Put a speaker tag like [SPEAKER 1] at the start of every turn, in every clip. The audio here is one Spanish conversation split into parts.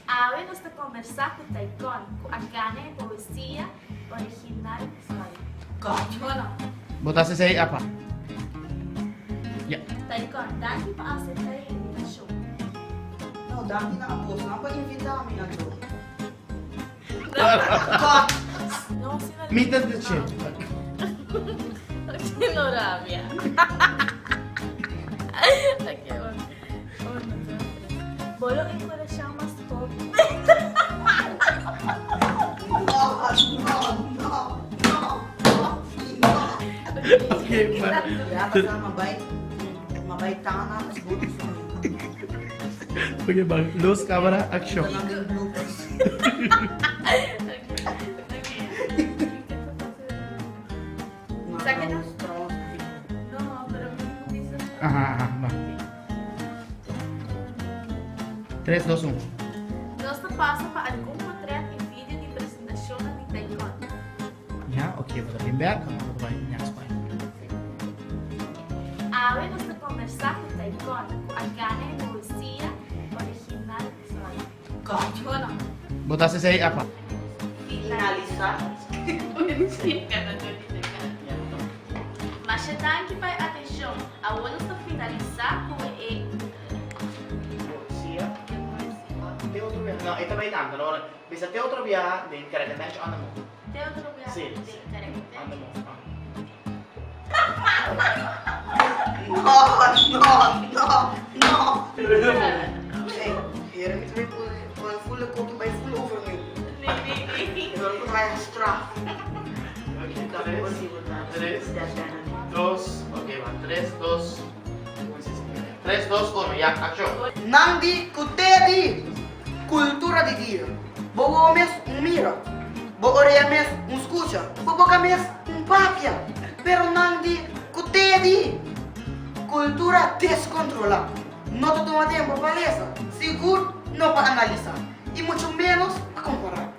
[SPEAKER 1] Hoy gusto conversar con Taikon, con Akane Poesía Original Visual.
[SPEAKER 2] Kaçma.
[SPEAKER 3] Botasse say apa? Ya.
[SPEAKER 1] Taikon, dahil pa sa tayo invitasyon.
[SPEAKER 2] No, dati nakapos na. Pag-invita kami na to.
[SPEAKER 1] No, sino
[SPEAKER 3] Meet the chip.
[SPEAKER 1] Sino rabia? Okay, Bolokin ko na siyang mas top.
[SPEAKER 3] Okay, ma.
[SPEAKER 2] Kaya basta mabait. Mabait ka na. Mas butos na.
[SPEAKER 3] Okay, bang. Lose camera, action.
[SPEAKER 2] Ito lang yung bloopers.
[SPEAKER 1] Second
[SPEAKER 2] Mga
[SPEAKER 1] half.
[SPEAKER 2] strong.
[SPEAKER 1] No, pero hindi sa...
[SPEAKER 3] Ajá, va. 3, 2, 1.
[SPEAKER 1] Nos pasa para algún portrait y video de presentación de Taikon.
[SPEAKER 3] Ya, okay, botar din back. Botar ba yung next point?
[SPEAKER 1] Hoy gusto conversar con Taikon, con Akane Poesía Original Visual.
[SPEAKER 2] Kaçma.
[SPEAKER 3] Botasse say apa?
[SPEAKER 2] Finalizar.
[SPEAKER 1] Mas é tanto para atenção, a hora de finalizar com e
[SPEAKER 4] Sia. Tem outro viaje. Não, ito ba yung tanto? No? Bisa tem outro viaje, din karagan siya ano mo.
[SPEAKER 1] tem outro lugar.
[SPEAKER 4] Sim.
[SPEAKER 1] Tem
[SPEAKER 4] Ano mo.
[SPEAKER 2] No. Hey, hier met mij voelen komt bij voelen over nu. Ik wil ook mijn straf.
[SPEAKER 4] Okay,
[SPEAKER 2] Dat is possible.
[SPEAKER 4] Tres.
[SPEAKER 2] Dat zijn
[SPEAKER 4] Dos. Okay, va. 3, 2. 3, 2, 1. Ya, action.
[SPEAKER 2] Nandi Kuteri, cultura de dia. Boa mes mira. Boa mes escucha. Boa mes papia. Pero Nandi Kuteri, cultura descontrolada. No te toma tiempo para eso. Seguro no para analizar. Y mucho menos para comparar.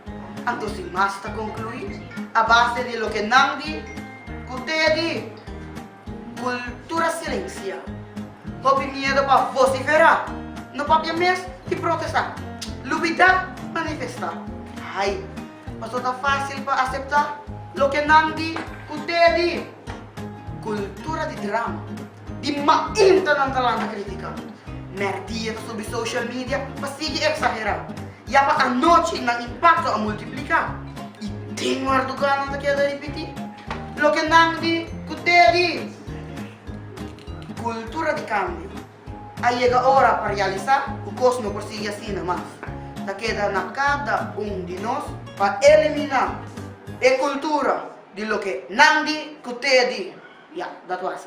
[SPEAKER 2] Entonces, más está concluir a base de lo que Nandi Kuteri, cultura silenciada. Houve medo para vociferar, no papel mês e protestar. Luvidar, manifestar. Ai, mas não tá fácil para aceitar lo que Nandi Kuteri. Cultura de drama, de mainta ng talanta crítica. Merdia sobre social media, mas sige exagerar. E apa a noite ng impacto a multiplicar. E tem um ardugan na queda repetir. Lo que Nandi Kuteri. Cultura de cambio. Aí chega a hora para realizar o cosmo por si assim mais. Da queda na cada de nós para eliminar a cultura de lo que Nandi Kuteri. Ya, that was it.